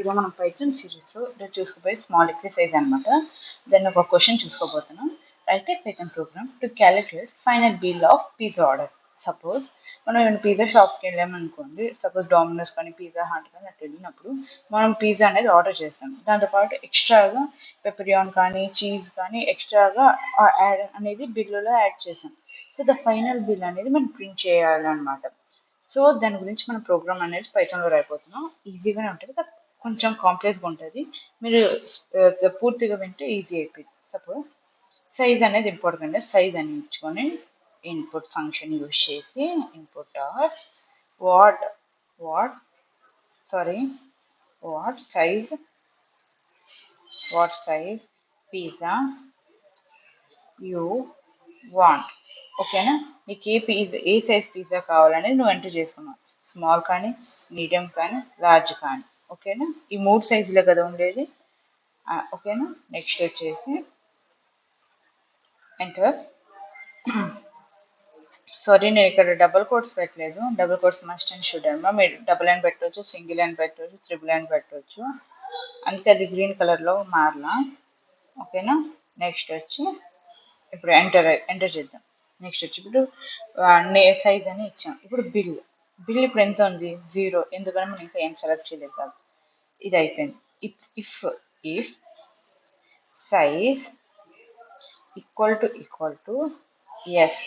ఇలా మనం పైథాన్ సిరీస్లో చూసుకోబోయే స్మాల్ ఎక్సర్సైజ్ అనమాట. దాన్ని ఒక క్వశ్చన్ చూసుకోబోతున్నాం. Write a Python program to calculate final bill of pizza order. Suppose మనం ఏమైనా పిజ్జా షాప్కి వెళ్ళామనుకోండి, సపోజ్ డామినోస్ కానీ పిజ్జా హట్ కానీ అట్లా వెళ్ళినప్పుడు మనం పిజ్జా అనేది ఆర్డర్ చేస్తాం. దాంతోపాటు ఎక్స్ట్రాగా పెప్పరియాన్ కానీ చీజ్ కానీ ఎక్స్ట్రాగా యాడ్ అనేది బిల్లులో యాడ్ చేసాం. సో ద ఫైనల్ బిల్ అనేది మనం ప్రింట్ చేయాలన్నమాట. సో దాని గురించి మన ప్రోగ్రామ్ అనేది పైథాన్లో రాయిపోతున్నాం. ఈజీగానే ఉంటుంది, కొంచెం కాంప్లెక్స్గా ఉంటుంది. మీరు పూర్తిగా వింటే ఈజీ అయిపోయింది. సపోజ్ సైజ్ అనేది ఇంపార్టెంట్. సైజ్ అని ఇచ్చుకొని ఇన్పుట్ ఫంక్షన్ యూజ్ చేసి input are what size pizza you want. ఓకేనా, నీకు ఏ సైజ్ పిజ్జా కావాలనేది నువ్వు ఎంటర్ చేసుకున్నావు. స్మాల్ కానీ, మీడియం కానీ, లార్జ్ కానీ. ఓకేనా, ఈ 3 సైజులే కదా ఉండేది. ఓకేనా, నెక్స్ట్ వచ్చేసి ఎంటర్. సారీ, నేను ఇక్కడ డబుల్ కోట్స్ పెట్టలేదు. Double quotes must and should అన్నమాట. మీరు డబుల్ లైన్ పెట్టవచ్చు, సింగిల్ లైన్ పెట్టవచ్చు, త్రిబుల్ లైన్ పెట్టవచ్చు. అందుకే అది గ్రీన్ కలర్లో మారలా. ఓకేనా, నెక్స్ట్ వచ్చి ఇప్పుడు ఎంటర్ చేద్దాం. నెక్స్ట్ వచ్చి ఇప్పుడు సైజ్ అని ఇచ్చాం. ఇప్పుడు బిల్ ఇప్పుడు ఎంత ఉంది? 0. ఎందుకంటే మనం ఇంకా ఏం సెలెక్ట్ చేయలేదు కాదు. ఇది అయిపోయింది. If size equal to S.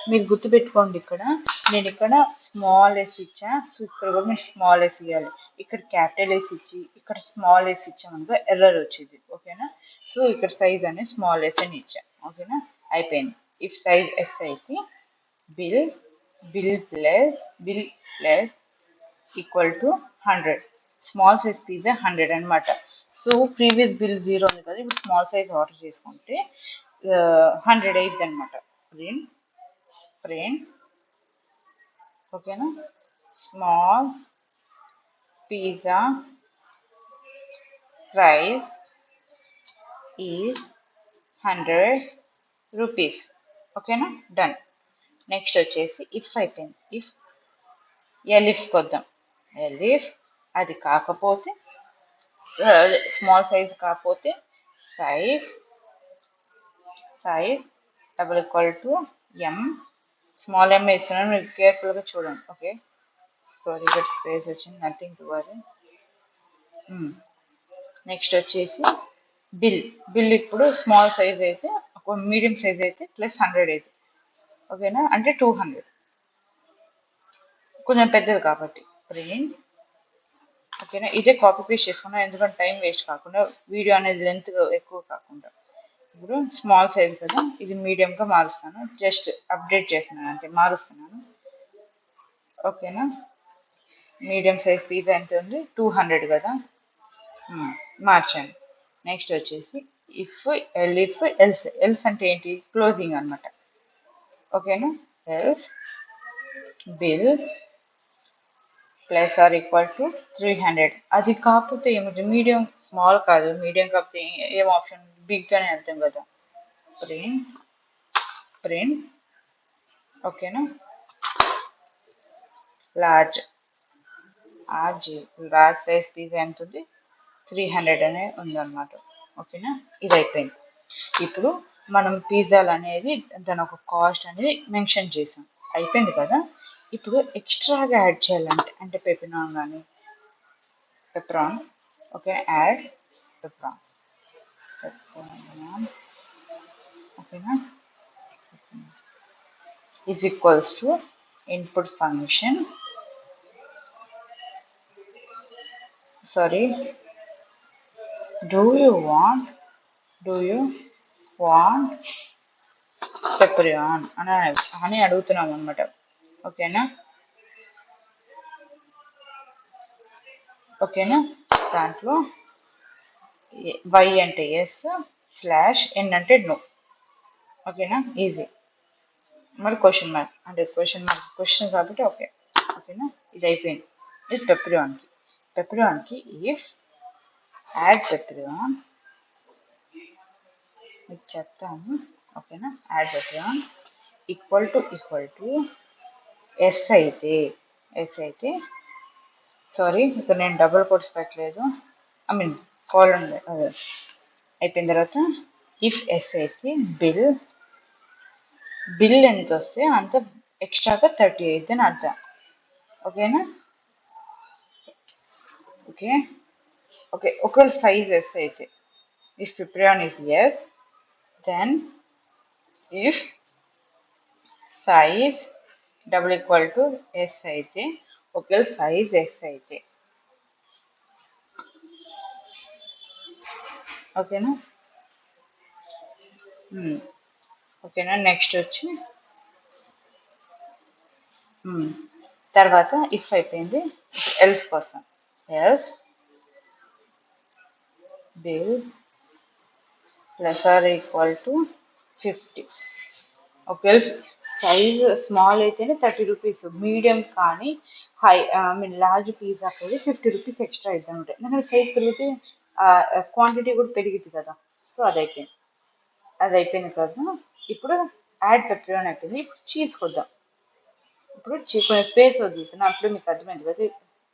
మీరు గుర్తుపెట్టుకోండి, నేను ఇక్కడ స్మాల్ ఎస్ ఇచ్చా. సో ఇక్కడ కూడా మీరు స్మాల్ ఎస్ ఇవ్వాలి. ఇక్కడ క్యాపిటల్ ఎస్ ఇచ్చి ఇక్కడ స్మాల్ ఎస్ ఇచ్చామనుకో ఎర్రర్ వచ్చేది. ఓకేనా, సో ఇక్కడ సైజ్ అనేది స్మాల్ ఎస్ అని ఇచ్చా. ఓకేనా, అయిపోయింది. ఇఫ్ సైజ్ ఎస్ అయితే bill plus equal to 100. Small size pizza 100 అనమాట. సో ప్రీవియస్ బిల్ 0 ఉంది కదా, ఇప్పుడు స్మాల్ సైజ్ ఆర్డర్ చేసుకుంటే 100 అయింది అనమాట. ప్రింట్ ఓకేనా, small pizza price is 100 rupees. ఓకేనా, డన్. నెక్స్ట్ వచ్చేసి ఇఫ్ అయిపోయింది. ఎలిఫ్కి వద్దాం. ఎలిఫ్ అది కాకపోతే స్మాల్ సైజ్ కాకపోతే size double equal to M. Small M ఇస్తున్నాను, మీరు కేర్ఫుల్గా చూడండి. ఓకే, సారీ ఇక్కడ స్పేస్ వచ్చింది, నథింగ్ టు వరీ. నెక్స్ట్ వచ్చేసి బిల్ ఇప్పుడు స్మాల్ సైజ్ అయితే, మీడియం సైజ్ అయితే ప్లస్ 100 అయితే. ఓకేనా, అంటే 200, కొంచెం పెద్దది కాబట్టి ప్రింట్. ఓకేనా, ఇదే కాపీ పేస్ట్ చేసుకున్నా, ఎందుకంటే టైం వేస్ట్ కాకుండా, వీడియో అనేది లెంత్ ఎక్కువ కాకుండా. ఇప్పుడు స్మాల్ సైజ్ కదా, ఇది మీడియంగా మారుస్తాను. జస్ట్ అప్డేట్ చేస్తున్నాను అంటే మారుస్తున్నాను. ఓకేనా, మీడియం సైజ్ పిజ్జా ఎంత ఉంది? 200 కదా, మార్చాను. నెక్స్ట్ వచ్చేసి ఎల్స్ అంటే ఏంటి? క్లోజింగ్ అనమాట. ఓకేనా, else bill plus or equal to 300. అది కాకపోతే ఏమిటి? మీడియం, స్మాల్ కాదు, మీడియం కాకపోతే ఏం ఆప్షన్? బిగ్ అని అర్థం కదా. ప్రింట్ ఓకేనా, లార్జ్ సైజ్ పిజ్జా ఎంత ఉంది? 300 అనే ఉందన్నమాట. ఓకేనా, ఇది అయిపోయింది. ఇప్పుడు మనం పిజ్జాలు అనేది దాని ఒక కాస్ట్ అనేది మెన్షన్ చేసాం. అయిపోయింది కదా. ఇప్పుడు ఎక్స్ట్రాగా యాడ్ చేయాలంటే, అంటే పెప్పరాన్ కానీ ఓకే, యాడ్ పెప్పరాన్. ఓకేనా, is equals to input function, do you want pepperoni అని అడుగుతున్నాం అనమాట. ఓకేనా, దాంట్లో వై అంటే ఎస్, స్లాష్ ఎన్ అంటే నో. ఓకేనా, ఈజీ. మరి క్వశ్చన్ మార్క్ అంటే క్వశ్చన్ కాబట్టి ఓకే. ఓకేనా, ఇది అయిపోయింది. ఇది పెప్పరాన్కి ఇఫ్ యాడ్ పెప్పరాన్ మీకు చెప్తాను. ఓకేనా, యాడ్ పెప్పరాన్ ఈక్వల్ టు ఎస్ అయితే సారీ, ఇక్కడ నేను డబుల్ కోట్స్ పెట్టలేదు. ఐ మీన్ కాలన్ అయిపోయిన తర్వాత ఇఫ్ ఎస్ అయితే బిల్ ఎంత వస్తే అంత ఎక్స్ట్రాగా 38 అని అర్థం. ఓకేనా? ఓకే ఓకే ఒకవేళ సైజ్ ఎస్ అయితే if pepperoni is yes then if size double equal to S అయితే ఒకవేళ సైజ్ ఎస్ అయితే ఓకేనా? ఓకేనా? నెక్స్ట్ వచ్చి తర్వాత ఇఫ్ అయిపోయింది, ఎల్స్ కోసం else bill plus or equal to 50. ఒకవేళ సైజ్ స్మాల్ అయితేనే 30 రూపీస్, మీడియం కానీ high I mean large pizza అయితే 50 రూపీస్ ఎక్స్ట్రా అవుతూ ఉంటాయి. ఎందుకంటే సైజ్ పెరిగితే క్వాంటిటీ కూడా పెరిగింది కదా. సో అది అయిపోయింది కదా. ఇప్పుడు యాడ్ పెట్రోన్ అయిపోయింది. ఇప్పుడు చీజ్ కొద్దాం. ఇప్పుడు కొంచెం స్పేస్ వదులుతున్నా, అప్పుడు మీకు అర్థమైంది కదా.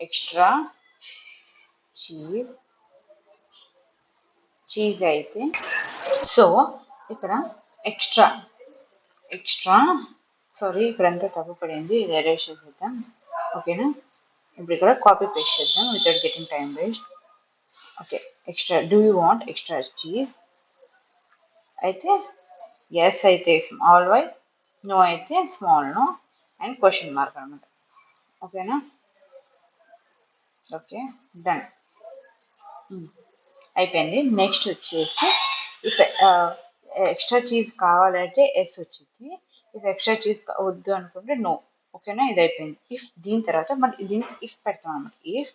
ఎక్స్ట్రా చీజ్ అయితే సో ఇక్కడ ఎక్స్ట్రా సారీ ఇక్కడంతా తప్పు పడింది, ఇది ఎరేజ్ చేసేద్దాం. ఓకేనా? ఇప్పుడు ఇక్కడ కాపీ పేస్ట్ చేద్దాం without getting time waste. Okay extra do you want extra cheese అయితే ఎస్ అయితే స్మాల్ వై, నో అయితే small no and question mark అనమాట. ఓకేనా? ఓకే డన్ అయిపోయింది. నెక్స్ట్ వచ్చేసి ఇఫ్ ఎక్స్ట్రా చీజ్ కావాలంటే ఎస్ వచ్చింది, ఇఫ్ ఎక్స్ట్రా చీజ్ వద్దు అనుకుంటే నో. ఓకేనా? ఇది అయిపోయింది. ఇఫ్ దీని తర్వాత మనం దీన్ని ఇఫ్ పెడతాం అనమాట. ఇఫ్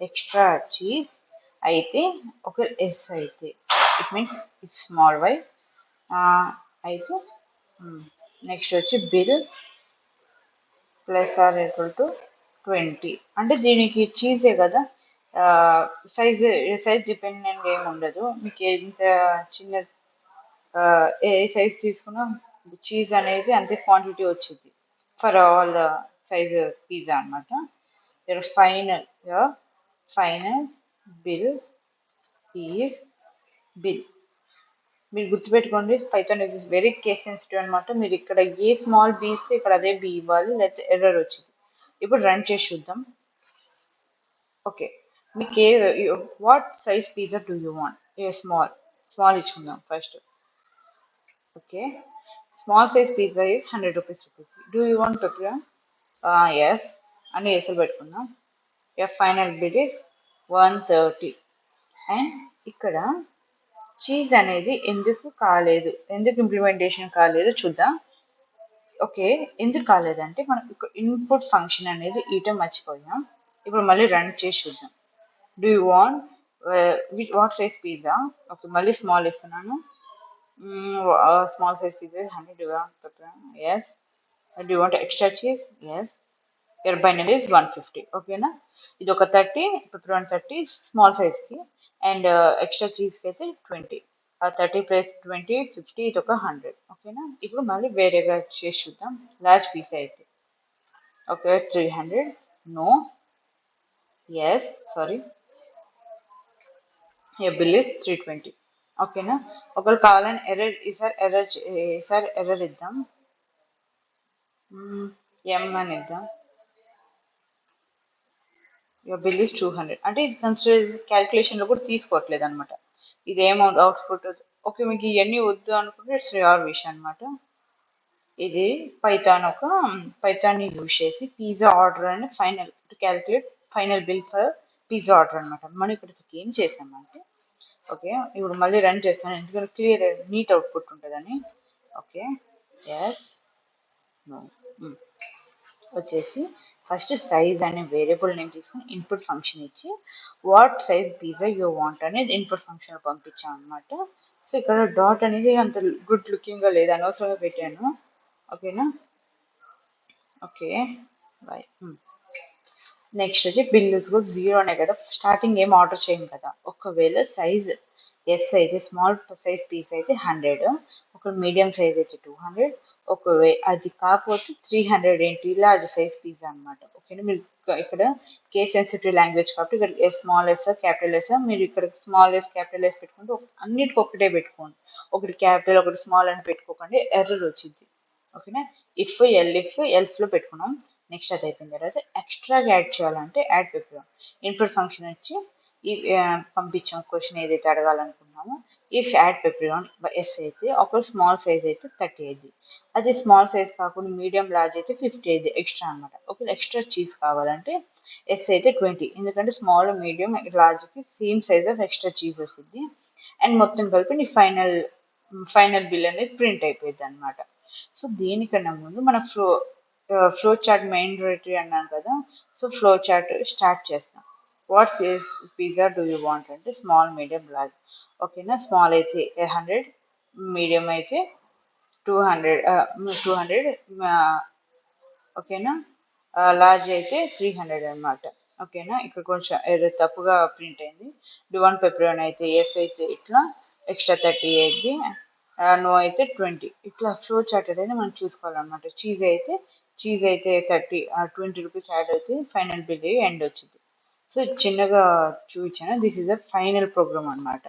ఎక్స్ట్రా చీజ్ అయితే ఒక ఎస్ అయితే it means if small Y అయితే నెక్స్ట్ వచ్చి bill plus or equal to 20. అంటే దీనికి చీజే కదా, సైజ్ డిపెండెంట్ ఏమి ఉండదు. మీకు ఎంత చిన్న ఏ సైజ్ తీసుకున్నా చీజ్ అనేది అంతే క్వాంటిటీ వచ్చింది for all the size pizza అనమాట. Final bill is bill. మీరు గుర్తుపెట్టుకోండి, Python is very case sensitive అనమాట. మీరు ఇక్కడ ఏ స్మాల్ బీ ఇస్తే ఇక్కడ అదే బీ ఇవ్వాలి, లేకపోతే ఎర్రర్ వచ్చింది. ఇప్పుడు రన్ చేసి చూద్దాం. ఓకే మీకు what size pizza do you want? Small ఇచ్చుకుందాం first. Okay small size pizza is 100 rupees. Do you want pepper? Yes అని ఎసులు పెట్టుకుందాం. Final bill is 130. అండ్ ఇక్కడ చీజ్ అనేది ఎందుకు ఇంప్లిమెంటేషన్ కాలేదు చూద్దాం. ఓకే ఎందుకు కాలేదంటే మనం ఇక్కడ ఇన్పుట్ ఫంక్షన్ అనేది ఇయటం మర్చిపోయాం. ఇప్పుడు మళ్ళీ రన్ చేసి చూద్దాం. Do you want what size pizza? Okay మళ్ళీ స్మాల్ ఇస్తున్నాను. Small size pizza 100. Yes. Do you want extra cheese? Yes. your binary is 150. ఓకేనా? ఇది ఒక 30 పెప్పరాన్ 30 స్మాల్ సైజ్కి అండ్ ఎక్స్ట్రా చీజ్కి అయితే 20. 30 ప్లస్ 20 50, ఇది ఒక 100. ఓకేనా? ఇప్పుడు మళ్ళీ వేరేగా చేసి చూద్దాం. లార్జ్ పీస్ అయితే okay 300. No yes sorry bill is 320. ఓకేనా? ఒకవేళ కావాలని ఈసారి ఎర్రర్ ఇద్దాం. ఎం అని ఇద్దాం. Your bill is 200. అంటే ఇది కన్సిడర్ క్యాల్కులేషన్లో కూడా తీసుకోవట్లేదు అనమాట. ఇది ఏమౌంట్ అవుట్పుట్. ఓకే మీకు ఇవన్నీ వద్దు అనుకుంటే ఇట్స్ యువర్ విష్ అనమాట. ఇది పైథాన్ని యూజ్ చేసి పిజ్జా ఆర్డర్ అని calculate final bill for pizza order అనమాట. మనం ఇప్పుడు ఏం చేసామంటే ఓకే ఇప్పుడు మళ్ళీ రన్ చేస్తాను ఎందుకంటే క్లియర్ నీట్ అవుట్పుట్ ఉంటుందని. ఓకే ఎస్ నో వచ్చేసి ఫస్ట్ సైజ్ అనే వేరియబుల్ నేమ్ తీసుకుని ఇన్పుట్ ఫంక్షన్ ఇచ్చి what size pizza you want అనేది ఇన్పుట్ ఫంక్షన్ పంపించాం అనమాట. సో ఇక్కడ డాట్ అనేది అంత గుడ్ లుకింగ్గా లేదు, అనవసరంగా పెట్టాను. ఓకేనా? Okay bye. నెక్స్ట్ వచ్చి బిల్స్ కూడా 0 అనే కదా, స్టార్టింగ్ ఏం ఆర్డర్ చేయం కదా. ఒకవేళ సైజ్ ఎస్ అయితే స్మాల్ సైజ్ పీస్ అయితే 100, ఒక మీడియం సైజ్ అయితే 200, ఒక అది కాకపోతే 300 ఏంటి లార్జ్ సైజ్ పిజ్జా అనమాట. ఓకేనా, మీరు ఇక్కడ కేస్ సెన్సిటివ్ లాంగ్వేజ్ కాబట్టి ఇక్కడ స్మాల్ ఎస్ క్యాపిటల్ ఎస్, మీరు ఇక్కడ స్మాల్ ఎస్ క్యాపిటల్ ఎస్ పెట్టుకుంటే అన్నిటికి ఒకటే పెట్టుకోండి, ఒకటి క్యాపిటల్ ఒకటి స్మాల్ అని పెట్టుకోకండి, ఎర్రర్ వచ్చింది. ఓకేనా, ఇఫ్ ఎల్స్లో పెట్టుకున్నాం. నెక్స్ట్ అది అయిపోయిన తర్వాత ఎక్స్ట్రాగా యాడ్ చేయాలంటే యాడ్ పెట్టుకున్నాం. ఇన్పుట్ ఫంక్షన్ వచ్చి ఈ పంపించాం క్వశ్చన్ ఏదైతే అడగాలనుకున్నామో. ఇఫ్ యాడ్ పెప్రియాన్ ఎస్ అయితే ఒక స్మాల్ సైజ్ అయితే 30 అయింది, అది స్మాల్ సైజ్ కాకుండా మీడియం లార్జ్ అయితే 50 అయింది ఎక్స్ట్రా అనమాట. ఒక ఎక్స్ట్రా చీజ్ కావాలంటే ఎస్ అయితే 20, ఎందుకంటే స్మాల్ మీడియం లార్జ్కి same size of extra cheese వస్తుంది. అండ్ మొత్తం కలిపి నీ ఫైనల్ బిల్ అనేది ప్రింట్ అయిపోయింది అనమాట. సో దీనికన్నా ముందు మన ఫ్లో చార్ట్ మెయిన్ డైరెక్టరీ అన్నాను కదా, సో ఫ్లో చార్ట్ స్టార్ట్ చేస్తాం. What size pizza do you want అంటే స్మాల్ మీడియం లార్జ్. ఓకేనా, స్మాల్ అయితే 100, మీడియం అయితే 200, 200, ఓకేనా, లార్జ్ అయితే 300 అనమాట. ఓకేనా, ఇక్కడ కొంచెం ఏదో తప్పుగా ప్రింట్ అయింది. డివాన్ పెప్రోన్ అయితే ఎస్ అయితే ఇట్లా ఎక్స్ట్రా 30 అయింది, నో అయితే 20. ఇట్లా ఫ్లో చార్ట్ అనేది మనం చూసుకోవాలన్నమాట. చీజ్ అయితే 30, 20 రూపీస్ యాడ్ అయితే ఫైనల్ బిల్ ఎండ్ వచ్చింది. సో చిన్నగా చూపించాను, this is the final program అనమాట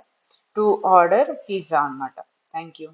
టు ఆర్డర్ పిజ్జా అనమాట. Thank you.